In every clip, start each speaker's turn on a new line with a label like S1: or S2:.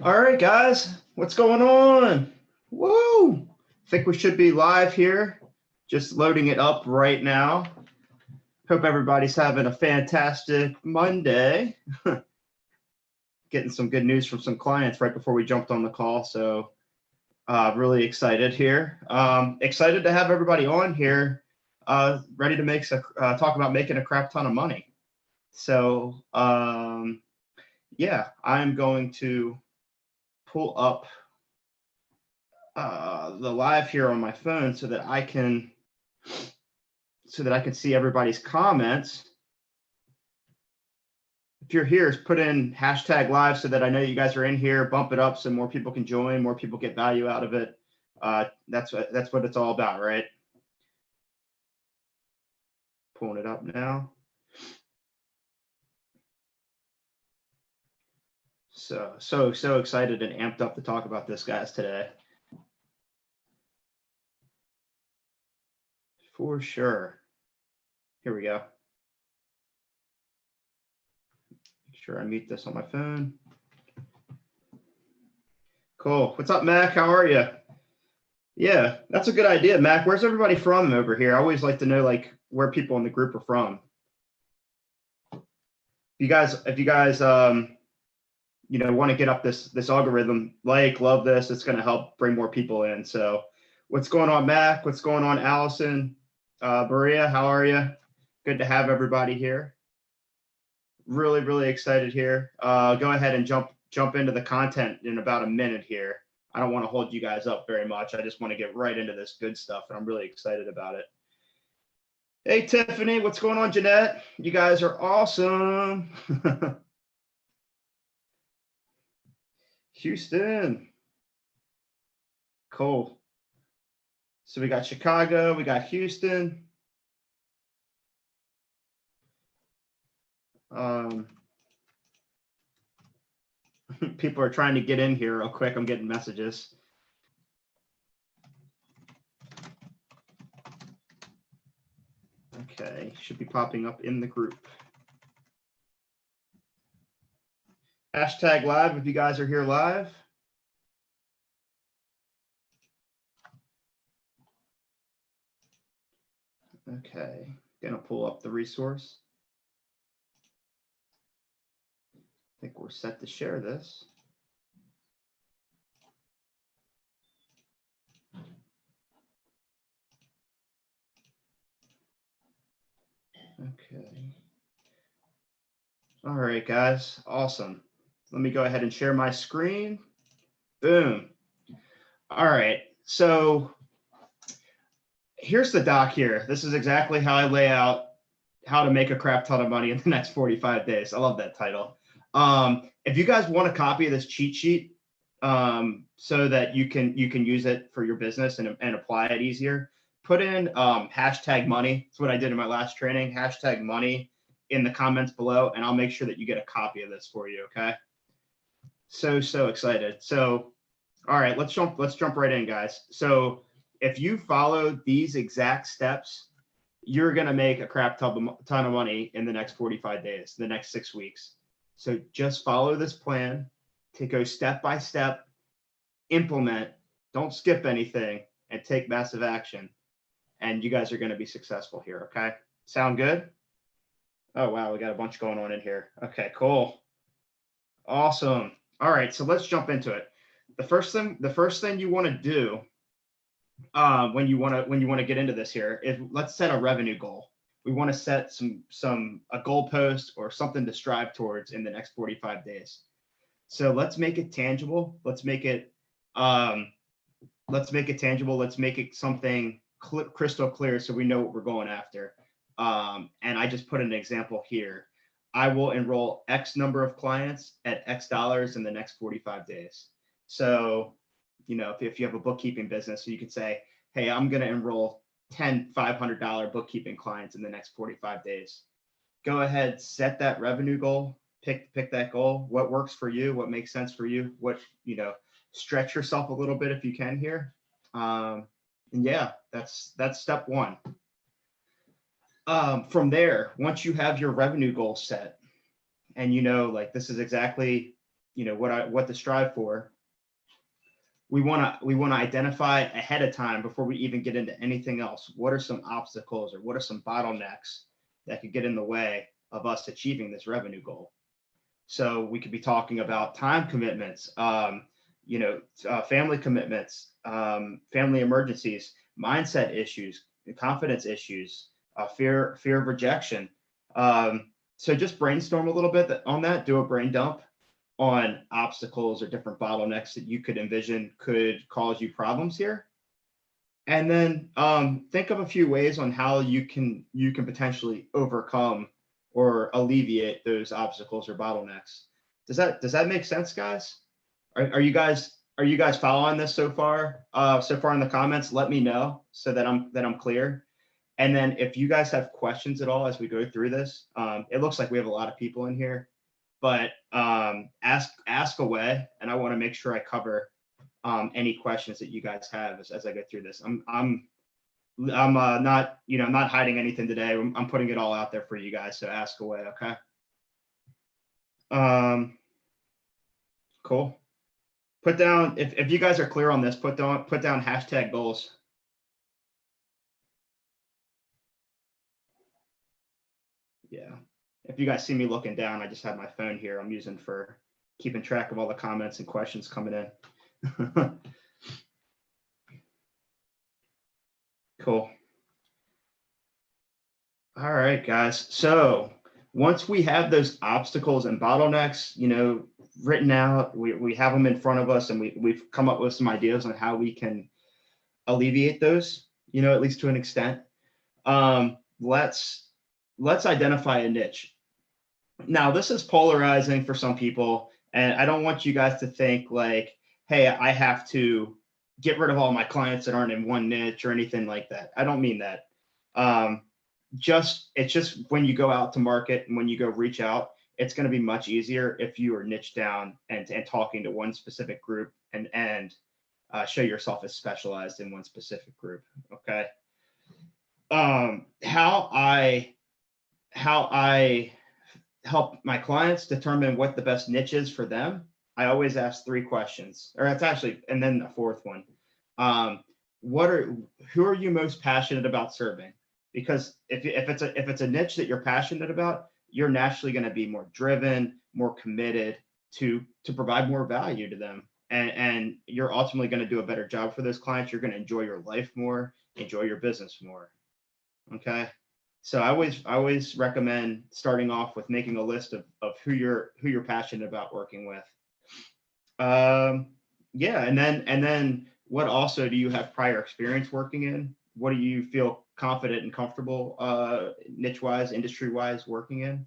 S1: All right, guys, what's going on? Woo! Think we should be live here. Just loading it up right now. Hope everybody's having a fantastic Monday. Getting some good news from some clients right before we jumped on the call. So really excited here. Excited to have everybody on here, ready to talk about making a crap ton of money. So yeah, I'm going to pull up the live here on my phone so that I can see everybody's comments. If you're here, put in hashtag live so that I know you guys are in here. Bump it up so more people can join, more people get value out of it. That's what it's all about, right? Pulling it up now. So excited and amped up to talk about this, guys, today. For sure. Here we go. Make sure I mute this on my phone. Cool. What's up, Mac? How are you? Yeah, that's a good idea, Mac. Where's everybody from over here? I always like to know like where people in the group are from. If you guys you know, want to get up this algorithm, love this. It's going to help bring more people in. So what's going on, Mac? What's going on, Allison? Maria, how are you? Good to have everybody here. Really excited here. Go ahead and jump into the content in about a minute here. I don't want to hold you guys up very much. I just want to get right into this good stuff, and I'm really excited about it. Hey, Tiffany, what's going on, Jeanette? You guys are awesome. Houston. Cool. So we got Chicago, we got Houston. People are trying to get in here real quick. I'm getting messages. Okay, should be popping up in the group. Hashtag live if you guys are here live. Okay, gonna pull up the resource. I think we're set to share this. Okay. All right, guys, awesome. Let me go ahead and share my screen. Boom. All right, so here's the doc here. This is exactly how I lay out how to make a crap ton of money in the next 45 days. I love that title. If you guys want a copy of this cheat sheet so that you can use it for your business and apply it easier, put in hashtag money. That's what I did in my last training. Hashtag money in the comments below, and I'll make sure that you get a copy of this for you. Okay. So excited. So, all right, let's jump right in, guys. So if you follow these exact steps, you're going to make a crap ton of money in the next 45 days, the next 6 weeks. So just follow this plan, to go step by step, implement, don't skip anything, and take massive action. And you guys are going to be successful here. Okay. Sound good? Oh, wow. We got a bunch going on in here. Okay, cool. Awesome. All right. So let's jump into it. The first thing you want to do when you want to get into this here is let's set a revenue goal. We want to set a goalpost or something to strive towards in the next 45 days. So let's make it tangible. Let's make it tangible. Let's make it something crystal clear so we know what we're going after. And I just put an example here. I will enroll X number of clients at X dollars in the next 45 days. So, you know, if you have a bookkeeping business, you could say, hey, I'm going to enroll 10 $500 bookkeeping clients in the next 45 days. Go ahead, set that revenue goal, pick that goal, what works for you, what makes sense for you, what, you know, stretch yourself a little bit if you can here. And yeah, that's step one. From there, once you have your revenue goal set and you know, like, this is exactly what to strive for. We want to identify ahead of time before we even get into anything else. What are some obstacles or what are some bottlenecks that could get in the way of us achieving this revenue goal? So we could be talking about time commitments, family commitments, family emergencies, mindset issues, confidence issues, fear of rejection. So just brainstorm a little bit on that. Do a brain dump on obstacles or different bottlenecks that you could envision could cause you problems here. And then think of a few ways on how you can potentially overcome or alleviate those obstacles or bottlenecks. Does that make sense, guys? Are you guys following this so far? So far in the comments, let me know so that I'm clear. And then if you guys have questions at all as we go through this, it looks like we have a lot of people in here, but ask away, and I want to make sure I cover any questions that you guys have as I go through this. I'm not not hiding anything today. I'm putting it all out there for you guys. So ask away, okay? Cool. Put down if you guys are clear on this. Put down hashtag goals. Yeah. If you guys see me looking down, I just have my phone here. I'm using for keeping track of all the comments and questions coming in. Cool. All right, guys. So once we have those obstacles and bottlenecks, written out, we have them in front of us, and we've come up with some ideas on how we can alleviate those, at least to an extent. Let's identify a niche. Now, this is polarizing for some people, and I don't want you guys to think like, hey, I have to get rid of all my clients that aren't in one niche or anything like that. I don't mean that. It's just when you go out to market and when you go reach out, it's going to be much easier if you are niched down and talking to one specific group and show yourself as specialized in one specific group. Okay. How I help my clients determine what the best niche is for them. I always ask 3 questions, or it's actually, and then a 4th one. Who are you most passionate about serving? Because if it's a niche that you're passionate about, you're naturally going to be more driven, more committed to provide more value to them, and you're ultimately going to do a better job for those clients. You're going to enjoy your life more, enjoy your business more. Okay. So I always recommend starting off with making a list of who you're passionate about working with. Yeah, and then what also do you have prior experience working in? What do you feel confident and comfortable niche wise, industry wise working in?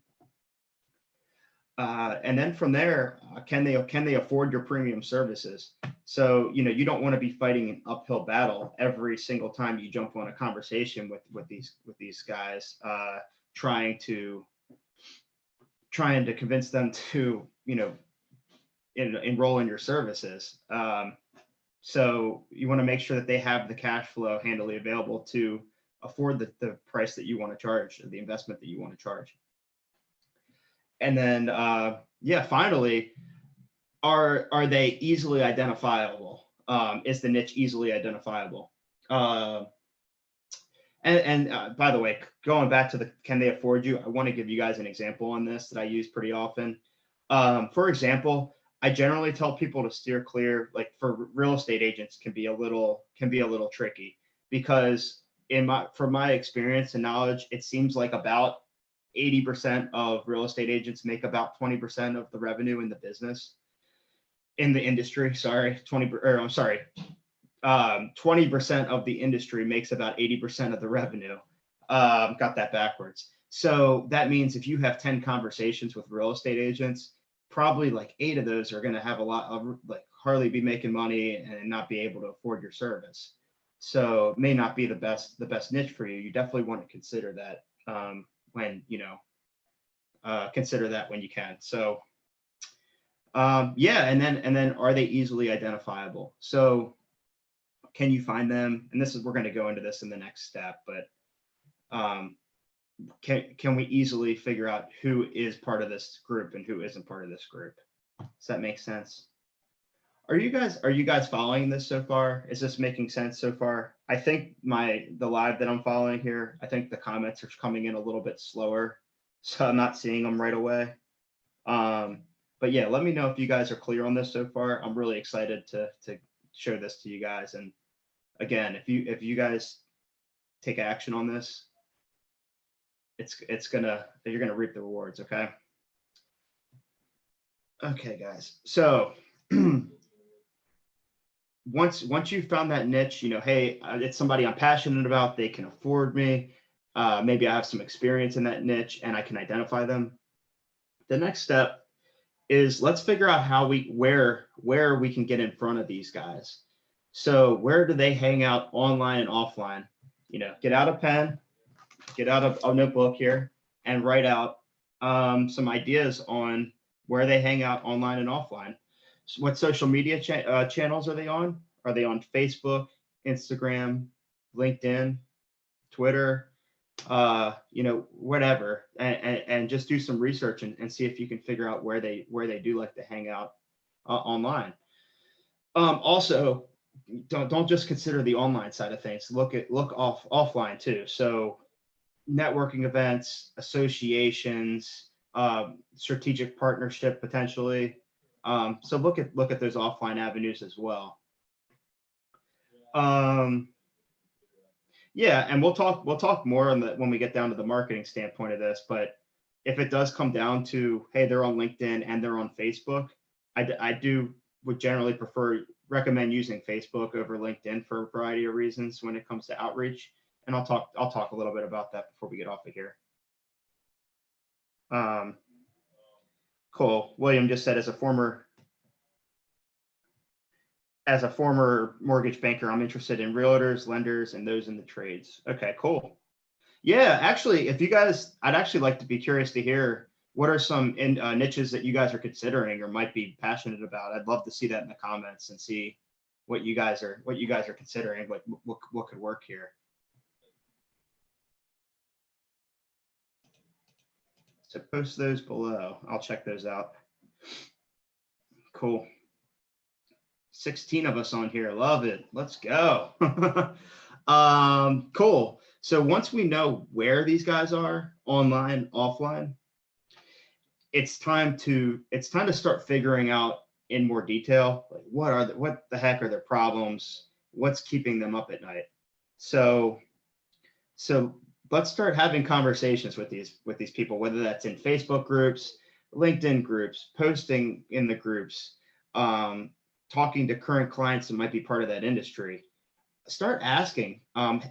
S1: And then from there, can they afford your premium services? So you don't want to be fighting an uphill battle every single time you jump on a conversation with these guys, trying to convince them to enroll in your services. So you want to make sure that they have the cash flow handily available to afford the price that you want to charge, or the investment that you want to charge. And then, finally, are they easily identifiable? Is the niche easily identifiable? And by the way, going back to can they afford you? I want to give you guys an example on this that I use pretty often. For example, I generally tell people to steer clear, like for real estate agents can be a little tricky, because from my experience and knowledge, it seems like about 80% of real estate agents make about 20% of the revenue in the business, in the industry. Sorry, 20% of the industry makes about 80% of the revenue. Got that backwards. So that means if you have 10 conversations with real estate agents, probably like 8 of those are going to have a lot of hardly be making money and not be able to afford your service. So it may not be the best niche for you. You definitely want to consider that when consider that when you can. So and then are they easily identifiable? So can you find them? And we're going to go into this in the next step, but can we easily figure out who is part of this group and who isn't part of this group? Does that make sense? Are you guys following this so far? Is this making sense so far? I think the live that I'm following here, I think the comments are coming in a little bit slower, so I'm not seeing them right away. But yeah, let me know if you guys are clear on this so far. I'm really excited to show this to you guys. And again, if you guys take action on this, you're gonna reap the rewards. Okay. Okay, guys. So once you found that niche, hey, it's somebody I'm passionate about. They can afford me. Maybe I have some experience in that niche, and I can identify them. The next step is let's figure out where we can get in front of these guys. So where do they hang out online and offline? Get out a pen, get out a notebook here, and write out some ideas on where they hang out online and offline. So what social media channels are they on? Are they on Facebook, Instagram, LinkedIn, Twitter? Whatever, and just do some research and see if you can figure out where they do like to hang out online. Also, don't just consider the online side of things. Look offline too. So networking events, associations, strategic partnership potentially. So look at those offline avenues as well. Yeah, and we'll talk more on when we get down to the marketing standpoint of this. But if it does come down to, hey, they're on LinkedIn and they're on Facebook, I would generally recommend using Facebook over LinkedIn for a variety of reasons when it comes to outreach. And I'll talk a little bit about that before we get off of here. Cool. William just said, as a former mortgage banker, I'm interested in realtors, lenders, and those in the trades. Okay, cool. Yeah, actually, I'd actually like to be curious to hear what are some niches that you guys are considering or might be passionate about. I'd love to see that in the comments and see what you guys are considering, what could work here. So post those below. I'll check those out. Cool. 16 of us on here. Love it. Let's go. Cool. So once we know where these guys are, online, offline, it's time to start figuring out in more detail, like what the heck are their problems? What's keeping them up at night? So let's start having conversations with these people, whether that's in Facebook groups, LinkedIn groups, posting in the groups, talking to current clients that might be part of that industry. Start asking them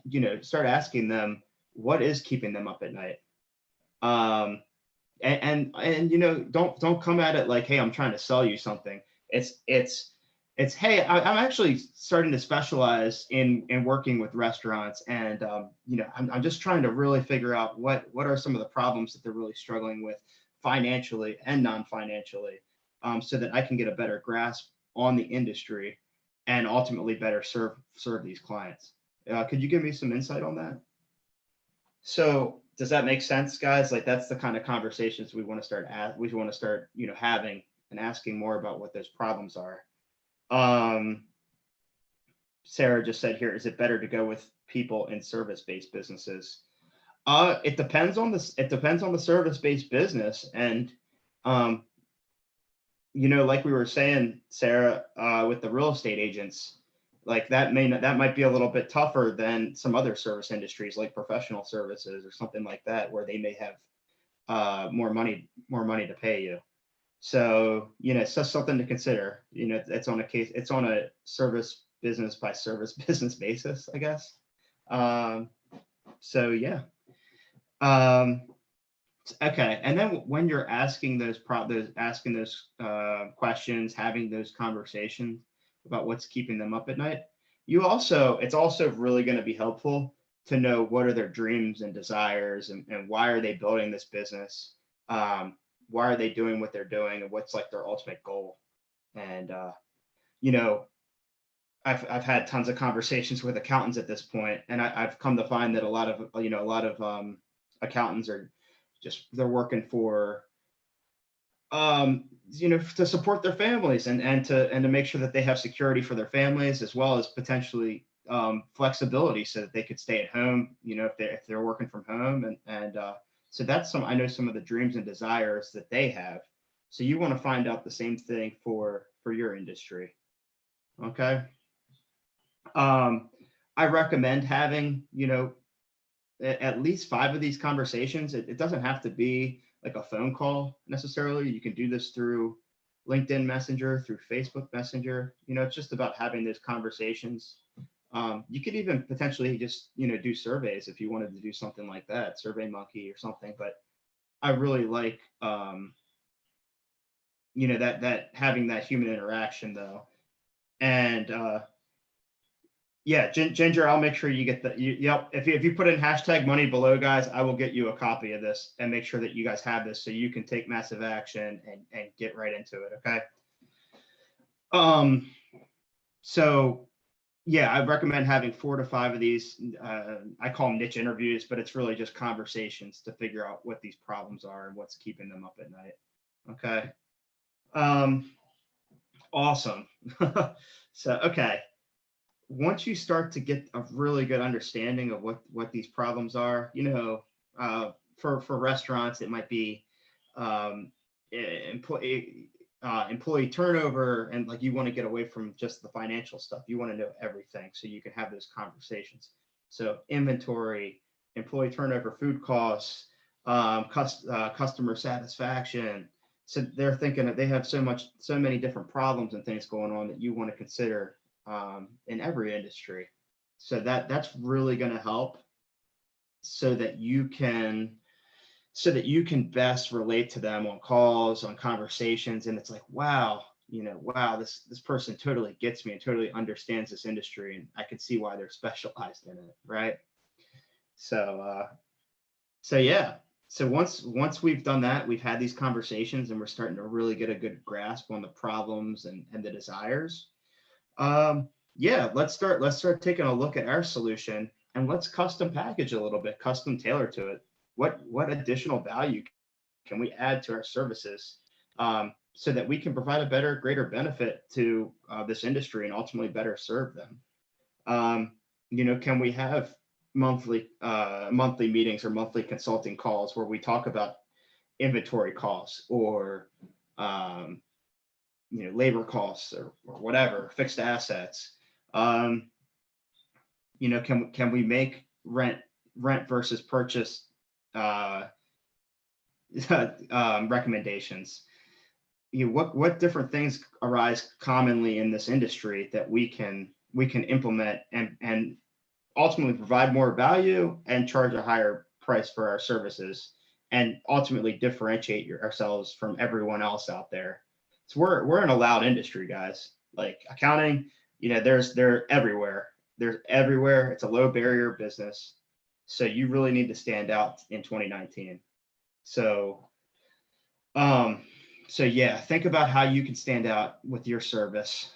S1: what is keeping them up at night. And don't come at it like, hey, I'm trying to sell you something. It's hey, I'm actually starting to specialize in working with restaurants, and I'm just trying to really figure out what are some of the problems that they're really struggling with financially and non-financially, so that I can get a better grasp on the industry and ultimately better serve these clients. Could you give me some insight on that? So does that make sense, guys? Like, that's the kind of conversations we want to start having and asking more about what those problems are. Sarah just said here, is it better to go with people in service-based businesses? It depends on the service-based business. And like we were saying, Sarah, with the real estate agents, like that might be a little bit tougher than some other service industries, like professional services or something like that, where they may have more money to pay you. So it's just something to consider. It's on a service business by service business basis, I guess. So yeah. Okay, and then when you're asking those questions, having those conversations about what's keeping them up at night, it's also really going to be helpful to know what are their dreams and desires, and why are they building this business, why are they doing what they're doing, and what's like their ultimate goal. And I've had tons of conversations with accountants at this point, and I've come to find that a lot of accountants are they're working for to support their families and to make sure that they have security for their families, as well as potentially flexibility so that they could stay at home, if they're working from home. And so that's I know some of the dreams and desires that they have. So you want to find out the same thing for your industry. Okay. Um, I recommend having, at least 5 of these conversations. It doesn't have to be like a phone call necessarily. You can do this through LinkedIn Messenger, through Facebook Messenger. It's just about having those conversations. You could even potentially just, do surveys if you wanted to do something like that, Survey Monkey or something. But I really like, that having that human interaction though. And yeah, Ginger, I'll make sure you get yep. If you put in hashtag money below, guys, I will get you a copy of this and make sure that you guys have this so you can take massive action and get right into it. Okay. Um, so yeah, I recommend having 4 to 5 of these. I call them niche interviews, but it's really just conversations to figure out what these problems are and what's keeping them up at night. Okay. Um, awesome. So, okay. Once you start to get a really good understanding of what these problems are, for restaurants, it might be employee turnover, and like you want to get away from just the financial stuff. You want to know everything so you can have those conversations. So inventory, employee turnover, food costs, customer satisfaction. So they're thinking that they have so many different problems and things going on that you want to consider in every industry. So that's really going to help so that you can best relate to them on calls, on conversations. And it's like, wow, wow, this person totally gets me and totally understands this industry, and I can see why they're specialized in it, right? So yeah. So once we've done that, we've had these conversations and we're starting to really get a good grasp on the problems and the desires. Yeah, let's start taking a look at our solution, and let's custom package a little bit, custom tailor to it. What additional value can we add to our services, so that we can provide a better, greater benefit to this industry and ultimately better serve them? Um, can we have monthly meetings or monthly consulting calls where we talk about inventory costs or um, labor costs or whatever, fixed assets? Um, can we make rent versus purchase uh, recommendations? What different things arise commonly in this industry that we can implement and ultimately provide more value and charge a higher price for our services, and ultimately differentiate ourselves from everyone else out there. So we're in a loud industry, guys. Like accounting, they're everywhere. They're everywhere. It's a low barrier business. So you really need to stand out in 2019. So um, so yeah, think about how you can stand out with your service.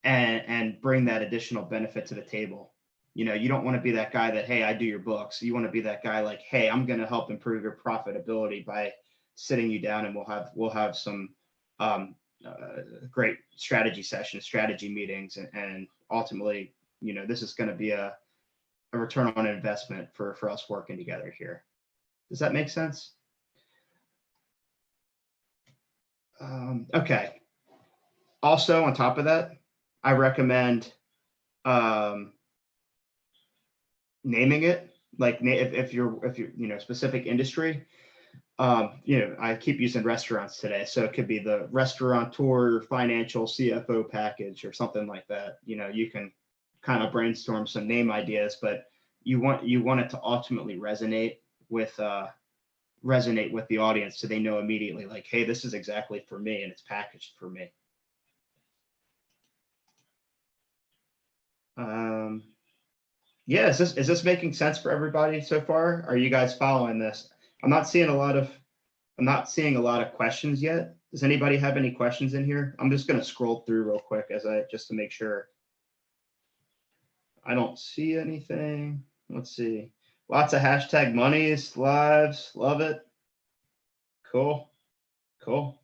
S1: And bring that additional benefit to the table. You don't want to be that guy that, hey, I do your books. You want to be that guy like, hey, I'm going to help improve your profitability by sitting you down, and we'll have some um, great strategy sessions, strategy meetings, and ultimately, this is going to be a return on investment for us working together here. Does that make sense? Okay. Also, on top of that, I recommend um, naming it, like if you're specific industry. I keep using restaurants today, so it could be the restaurateur financial CFO package or something like that. You can kind of brainstorm some name ideas, but you want it to ultimately resonate with the audience, so they know immediately, like, hey, this is exactly for me and it's packaged for me. um Yeah, is this making sense for everybody so far? Are you guys following this? I'm not seeing a lot of I'm not seeing a lot of questions yet. Does anybody have any questions in here? I'm just going to scroll through real quick just to make sure. I don't see anything. Let's see. Lots of hashtag monies, lives, love it. Cool. Cool.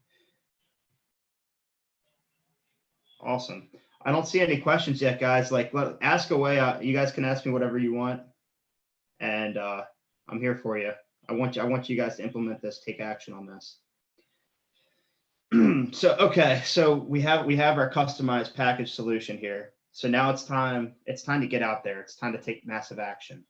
S1: Awesome. I don't see any questions yet, guys. Like, ask away. You guys can ask me whatever you want, and I'm here for you. I want you guys to implement this, take action on this. So okay, so we have our customized package solution here. So now it's time to get out there. It's time to take massive action.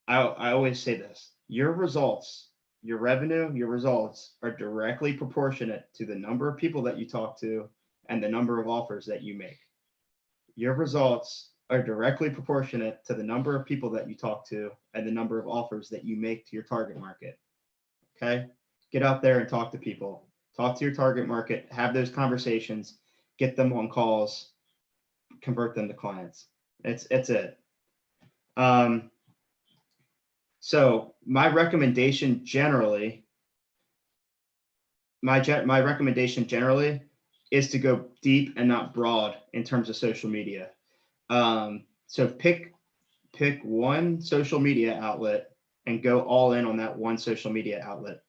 S1: I always say this: your results, your revenue, your results are directly proportionate to the number of people that you talk to and the number of offers that you make. Your results are directly proportionate to the number of people that you talk to and the number of offers that you make to your target market. Okay? Get out there and talk to people. Talk to your target market, have those conversations, get them on calls, convert them to clients. It's it. So my recommendation generally is to go deep and not broad in terms of social media. So pick one social media outlet and go all in on that one social media outlet.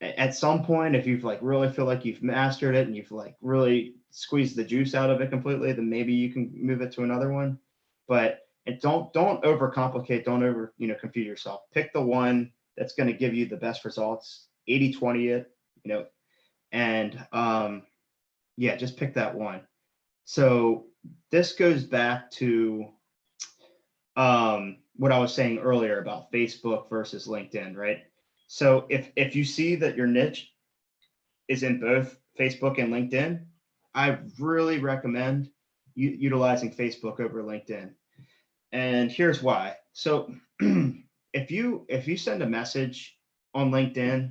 S1: At some point, if you've like really feel like you've mastered it and you've like really squeezed the juice out of it completely, then maybe you can move it to another one. But don't overcomplicate, don't confuse yourself. Pick the one that's going to give you the best results. 80-20 it, and yeah, just pick that one. So this goes back to what I was saying earlier about Facebook versus LinkedIn, right? So if you see that your niche is in both Facebook and LinkedIn, I really recommend utilizing Facebook over LinkedIn. And here's why. So if you send a message on LinkedIn,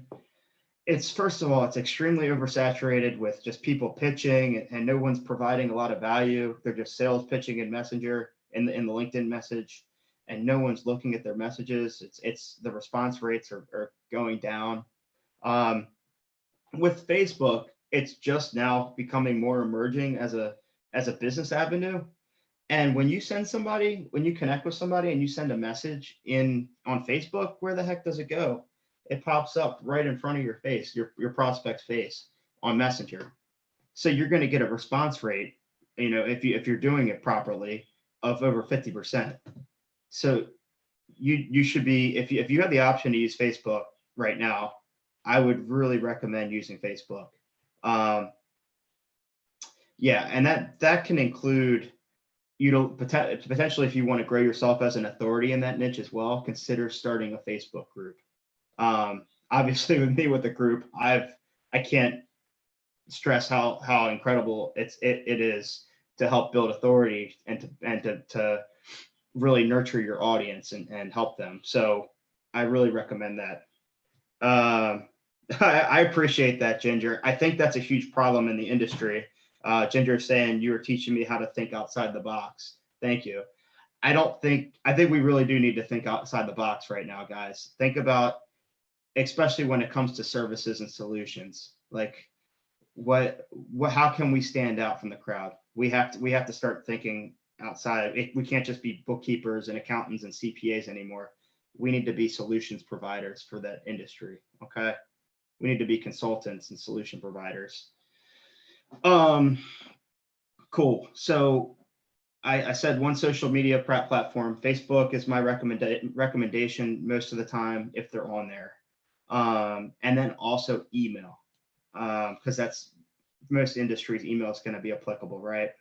S1: it's first of all, it's extremely oversaturated with just people pitching and no one's providing a lot of value. They're just sales pitching in Messenger in the LinkedIn message, and no one's looking at their messages. It's the response rates are going down. With Facebook, it's just now becoming more emerging as a business avenue. And when you connect with somebody and you send a message on Facebook, where the heck does it go? It pops up right in front of your face, your prospect's face on Messenger. So you're going to get a response rate, if you're doing it properly, of over 50%. So you should be, if you have the option to use Facebook right now, I would really recommend using Facebook. Yeah, and that can include, potentially, if you want to grow yourself as an authority in that niche as well, consider starting a Facebook group. Obviously, with me with the group, I can't stress how incredible it is to help build authority and to really nurture your audience and help them. So I really recommend that. I appreciate that, Ginger. I think that's a huge problem in the industry. Ginger saying you were teaching me how to think outside the box. Thank you. I think we really do need to think outside the box right now, guys. Think about, especially when it comes to services and solutions, like how can we stand out from the crowd? We have to start thinking outside. We can't just be bookkeepers and accountants and CPAs anymore. We need to be solutions providers for that industry. Okay. We need to be consultants and solution providers. Cool. So I said one social media platform. Facebook is my recommendation most of the time if they're on there. And then also email, because that's most industries, email is going to be applicable, right?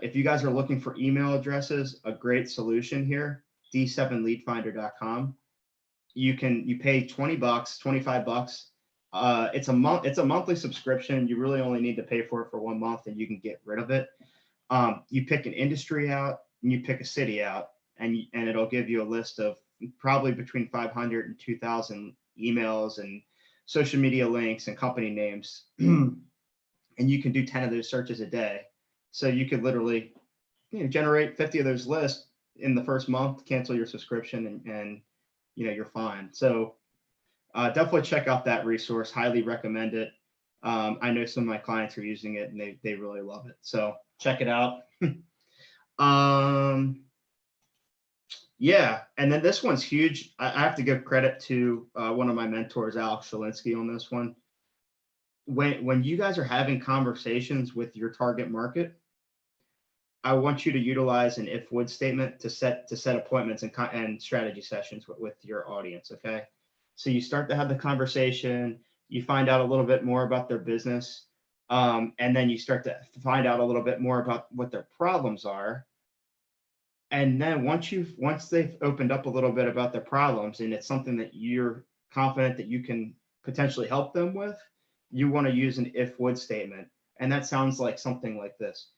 S1: If you guys are looking for email addresses, a great solution here, d7leadfinder.com. You pay $20, $25. It's a monthly subscription. You really only need to pay for it for 1 month and you can get rid of it. You pick an industry out and you pick a city out, and it'll give you a list of probably between 500 and 2,000 emails and social media links and company names. And you can do 10 of those searches a day. So you could literally generate 50 of those lists in the first month, cancel your subscription, and you're fine. So definitely check out that resource. Highly recommend it. I know some of my clients are using it and they really love it. So check it out. Yeah, and then this one's huge. I have to give credit to one of my mentors, Alex Shalinski, on this one. When you guys are having conversations with your target market, I want you to utilize an if would statement to set appointments and strategy sessions with your audience. Okay, so you start to have the conversation, you find out a little bit more about their business, and then you start to find out a little bit more about what their problems are. And then once they've opened up a little bit about their problems and it's something that you're confident that you can potentially help them with, you want to use an if would statement. And that sounds like something like this.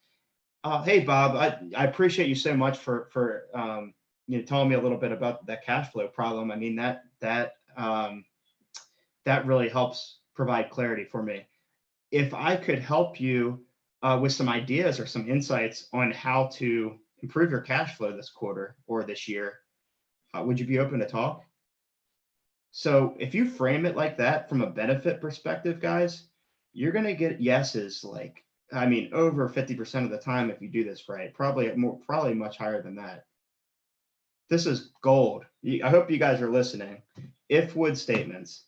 S1: Hey Bob, I appreciate you so much for telling me a little bit about that cash flow problem. I mean that really helps provide clarity for me. If I could help you with some ideas or some insights on how to improve your cash flow this quarter or this year, would you be open to talk? So if you frame it like that from a benefit perspective, guys, you're going to get yeses like, I mean, over 50% of the time if you do this right, probably much higher than that. This is gold. I hope you guys are listening. If would statements.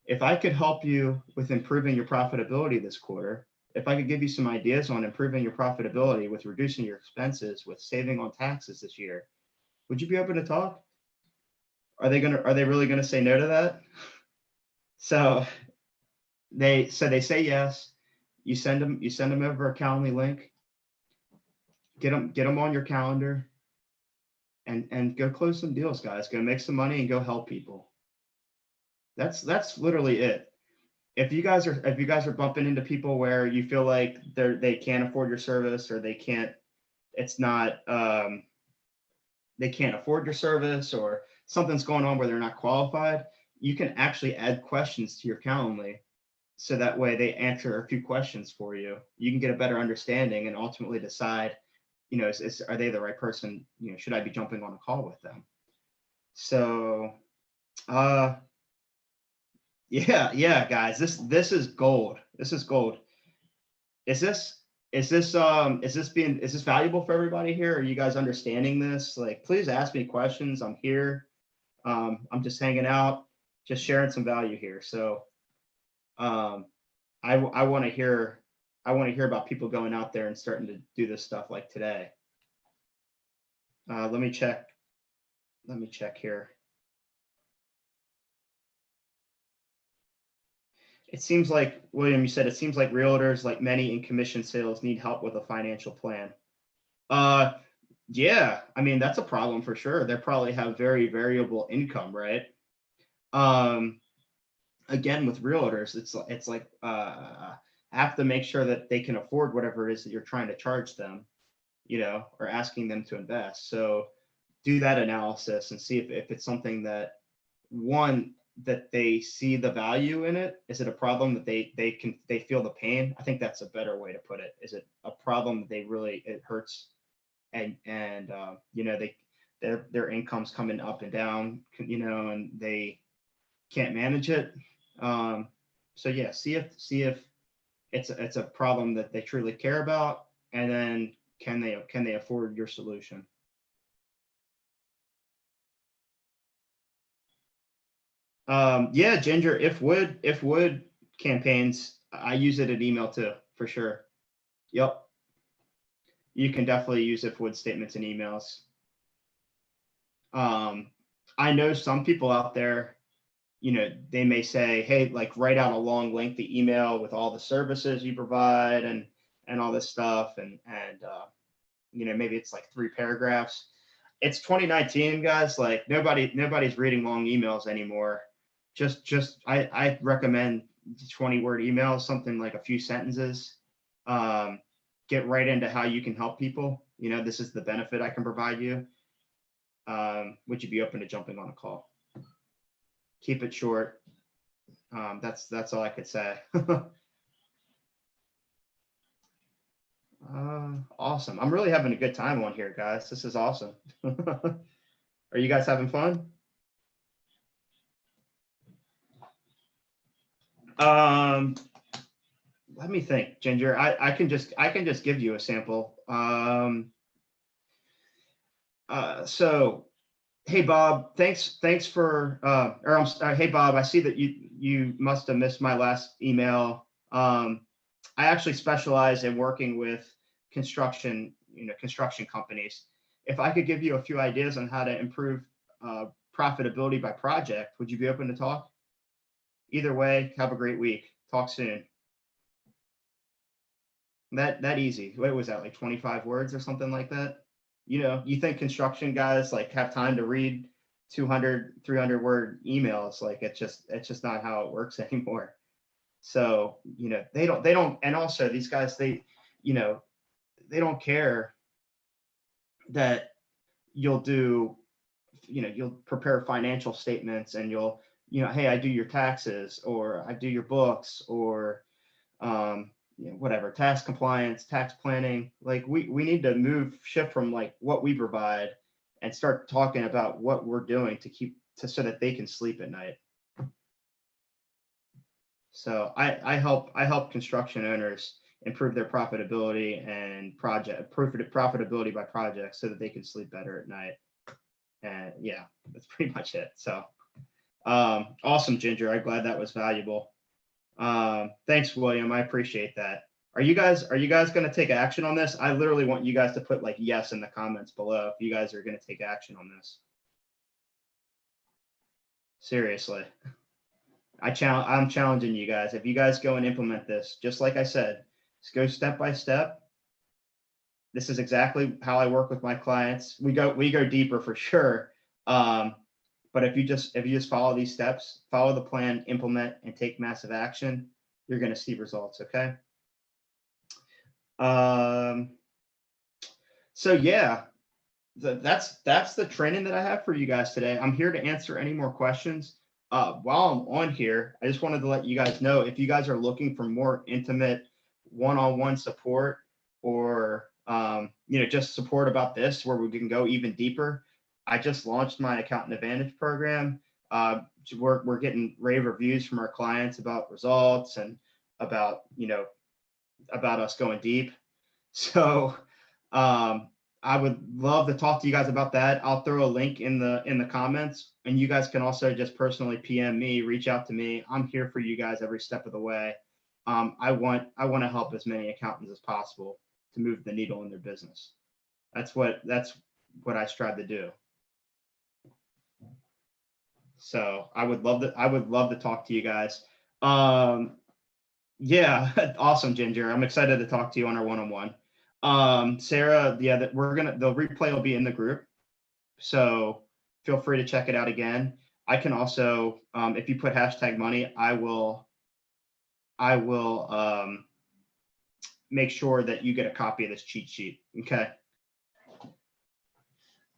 S1: If I could help you with improving your profitability this quarter, if I could give you some ideas on improving your profitability with reducing your expenses, with saving on taxes this year, would you be open to talk? Are they really gonna say no to that? So they say yes. You send them over a Calendly link. Get them on your calendar, and go close some deals, guys. Go make some money and go help people. That's literally it. If you guys are bumping into people where you feel like they can't afford your service, or it's not they can't afford your service, or something's going on where they're not qualified, you can actually add questions to your Calendly, so that way they answer a few questions for you. You can get a better understanding and ultimately decide, are they the right person? Should I be jumping on a call with them? So, uh, yeah, guys, this is gold. This is gold. Is this is this valuable for everybody here? Are you guys understanding this? Like, please ask me questions. I'm here. I'm just hanging out, just sharing some value here. So, um, I want to hear about people going out there and starting to do this stuff like today. Let me check. Let me check here. It seems like, William, you said it seems like realtors, like many in commission sales, need help with a financial plan. Uh, yeah, I mean, that's a problem for sure. They probably have very variable income, right? Um, Again, with realtors, it's like have to make sure that they can afford whatever it is that you're trying to charge them, or asking them to invest. So do that analysis and see if it's something that, one, that they see the value in it. Is it a problem that they feel the pain? I think that's a better way to put it. Is it a problem that it hurts, and their income's coming up and down, and they can't manage it. So yeah, see if it's a problem that they truly care about, and then can they afford your solution? Yeah, Ginger, if would campaigns, I use it in email too, for sure. Yep, you can definitely use if would statements in emails. Um, I know some people out there, they may say, hey, like, write out a long lengthy email with all the services you provide and all this stuff, and maybe it's like 3 paragraphs. It's 2019, guys. Like, nobody's reading long emails anymore. I recommend 20-word emails, something like a few sentences. Um, get right into how you can help people. This is the benefit I can provide you. Would you be open to jumping on a call? Keep it short. That's all I could say. Awesome. I'm really having a good time on here, guys. This is awesome. Are you guys having fun? Um, Let me think, Ginger. I can just give you a sample. So Hey Bob, thanks for hey Bob, I see that you must have missed my last email. I actually specialize in working with construction companies. If I could give you a few ideas on how to improve profitability by project, would you be open to talk? Either way, have a great week. Talk soon. That easy. What was that, like 25 words or something like that? You think construction guys like have time to read 200, 300 word emails? Like it's just not how it works anymore. So, they don't, and also these guys, you know, they don't care that you'll do, you'll prepare financial statements and hey, I do your taxes or I do your books or, whatever, tax compliance, tax planning. Like we need to shift from like what we provide and start talking about what we're doing so that they can sleep at night. So I help construction owners improve their profitability and profitability by project so that they can sleep better at night. And yeah, that's pretty much it. So awesome, Ginger. I'm glad that was valuable. Thanks, William. I appreciate that. Are you guys going to take action on this? I literally want you guys to put like yes in the comments below if you guys are going to take action on this. Seriously. I'm challenging you guys. If you guys go and implement this, just like I said, just go step by step. This is exactly how I work with my clients. We go deeper for sure. But if you just follow these steps, follow the plan, implement, and take massive action, you're going to see results. Okay. So yeah, that's the training that I have for you guys today. I'm here to answer any more questions. While I'm on here, I just wanted to let you guys know if you guys are looking for more intimate one-on-one support or just support about this where we can go even deeper. I just launched my Accountant Advantage program. We're getting rave reviews from our clients about results and about us going deep. So I would love to talk to you guys about that. I'll throw a link in the comments, and you guys can also just personally PM me, reach out to me. I'm here for you guys every step of the way. I want to help as many accountants as possible to move the needle in their business. That's what I strive to do. So I would love to talk to you guys. Yeah, awesome, Ginger. I'm excited to talk to you on our one-on-one. Sarah, the replay will be in the group, so feel free to check it out again. I can also, if you put #money, I will make sure that you get a copy of this cheat sheet. Okay.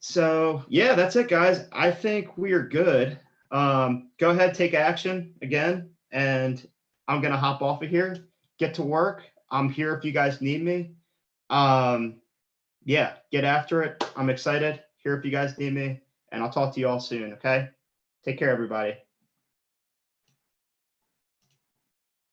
S1: So yeah, that's it, guys. I think we are good. Go ahead, take action again, and I'm gonna hop off of here, get to work. I'm here if you guys need me. Yeah, get after it. I'm excited. Here if you guys need me, and I'll talk to you all soon. Okay. Take care, everybody.